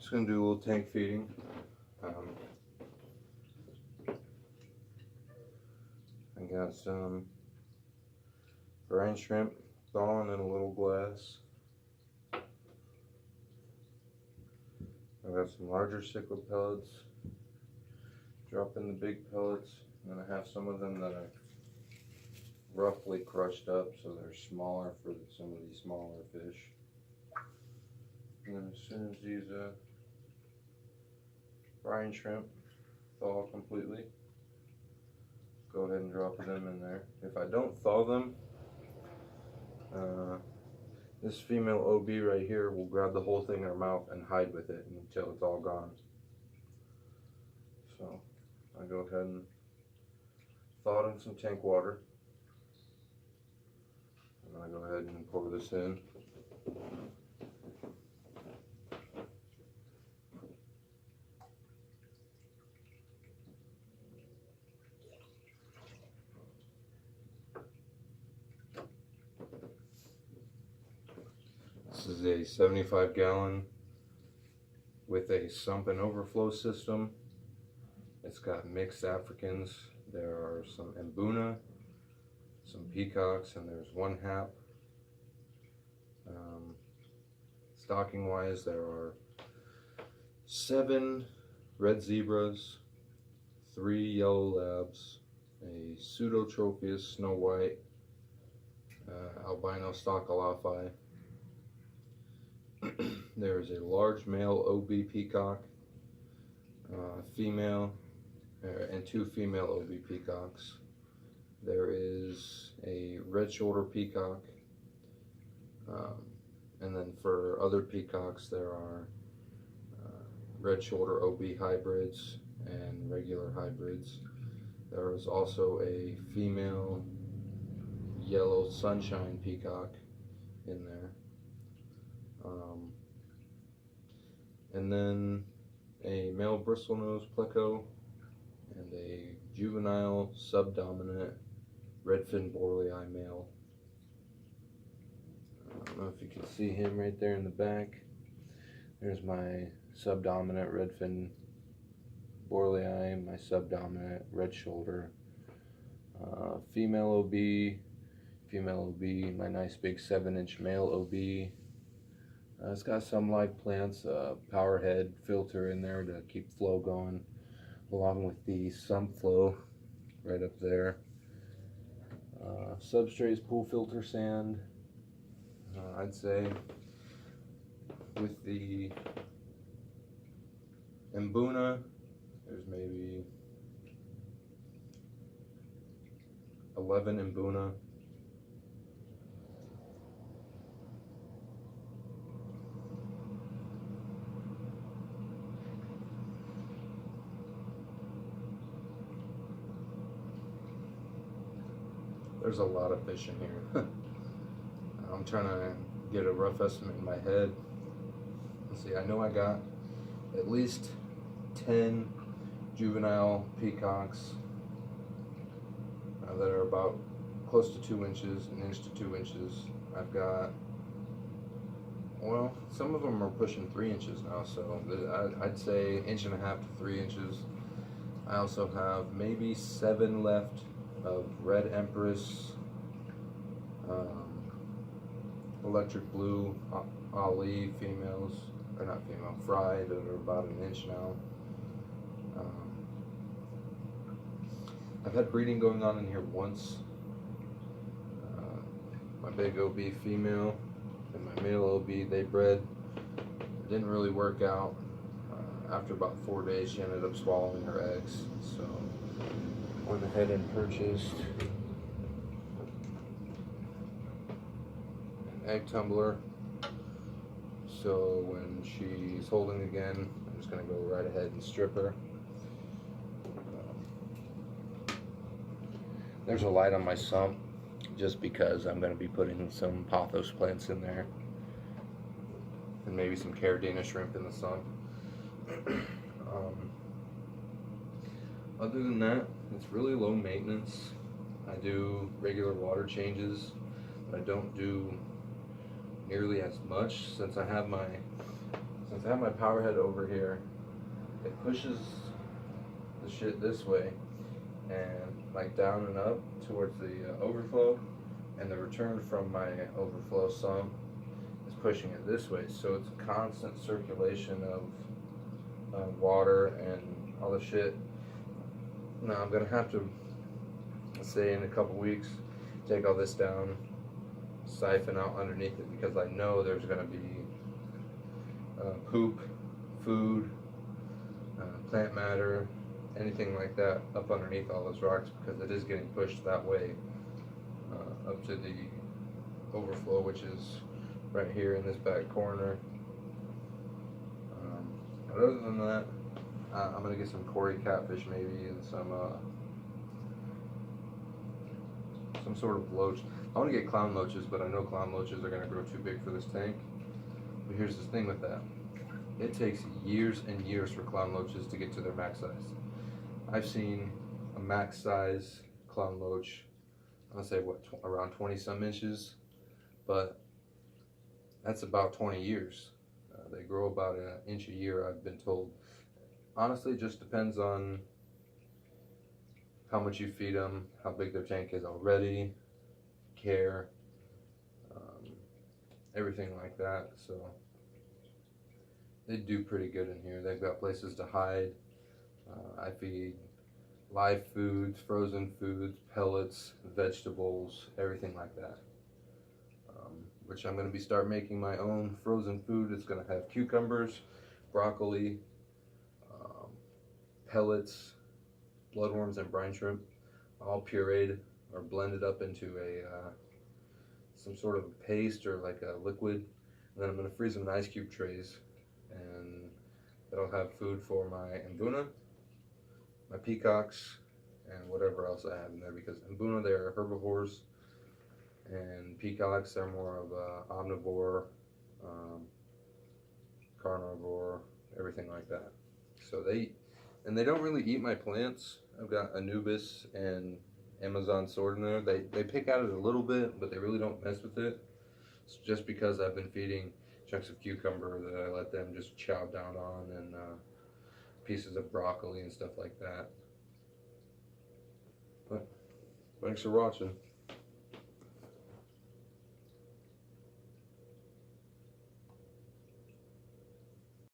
Just gonna do a little tank feeding. I got some brine shrimp thawing in a little glass. I got some larger cichlid pellets. Drop in the big pellets, and then I have some of them that are roughly crushed up, so they're smaller for some of these smaller fish. And then as soon as these brine shrimp thaw completely, go ahead and drop them in there. If I don't thaw them, this female OB right here will grab the whole thing in her mouth and hide with it until it's all gone. So I go ahead and thaw it in some tank water. And then I go ahead and pour this in. This is a 75-gallon with a sump and overflow system. It's got mixed Africans. There are some Mbuna, some peacocks, and there's one hap. Stocking wise, there are 7 red zebras, 3 yellow labs, a pseudotropheus snow white, albino stockalophi. There is a large male OB peacock, female, and 2 female OB peacocks. There is a red shoulder peacock, and then for other peacocks there are red shoulder OB hybrids and regular hybrids. There is also a female yellow sunshine peacock in there. And then a male bristlenose pleco and a juvenile subdominant redfin borlei male. I don't know if you can see him right there in the back. There's my subdominant redfin borlei, my subdominant red shoulder, female OB, my nice big 7-inch male OB. It's got some live plants, power head filter in there to keep flow going, along with the sump flow right up there. Substrate is pool filter sand. I'd say with the Mbuna, there's maybe 11 Mbuna. There's a lot of fish in here. I'm trying to get a rough estimate in my head. Let's see, I know I got at least 10 juvenile peacocks that are about close to 2 inches, an inch to 2 inches. I've got, well, some of them are pushing 3 inches now, so I'd say 1.5 inches to 3 inches. I also have maybe 7 left of red empress, electric blue Ali females, or not female, fry, that are about 1 inch now. I've had breeding going on in here once. My big OB female and my male OB, they bred. It didn't really work out. After about 4 days, she ended up swallowing her eggs, so went ahead and purchased an egg tumbler. So when she's holding again, I'm just going to go right ahead and strip her. There's a light on my sump just because I'm going to be putting some pothos plants in there and maybe some Caridina shrimp in the sump. Other than that, it's really low maintenance. I do regular water changes, but I don't do nearly as much since I have my since I have my power head over here, it pushes the shit this way and like down and up towards the overflow, and the return from my overflow sump is pushing it this way. So it's a constant circulation of water and all the shit. Now I'm gonna have to, say in a couple weeks, take all this down, siphon out underneath it, because I know there's gonna be poop, food, plant matter, anything like that up underneath all those rocks, because it is getting pushed that way up to the overflow, which is right here in this back corner. But other than that, I'm gonna get some Cory catfish maybe, and some sort of loach. I want to get clown loaches, but I know clown loaches are gonna grow too big for this tank. But here's the thing with that. It takes years and years for clown loaches to get to their max size. I've seen a max size clown loach, I'll say what, around 20 some inches, but that's about 20 years. They grow about an inch a year, I've been told. Honestly, it just depends on how much you feed them, how big their tank is already, care, everything like that. So they do pretty good in here. They've got places to hide. I feed live foods, frozen foods, pellets, vegetables, everything like that. Which I'm going to start making my own frozen food. It's going to have cucumbers, broccoli, pellets, bloodworms, and brine shrimp, all pureed or blended up into a some sort of a paste or like a liquid. And then I'm going to freeze them in ice cube trays, and that'll have food for my mbuna, my peacocks, and whatever else I have in there, because mbuna, they're herbivores, and peacocks are more of a omnivore, carnivore, everything like that. So they don't really eat my plants. I've got Anubis and Amazon sword in there. They pick at it a little bit, but they really don't mess with it. It's just because I've been feeding chunks of cucumber that I let them just chow down on, and pieces of broccoli and stuff like that. But thanks for watching.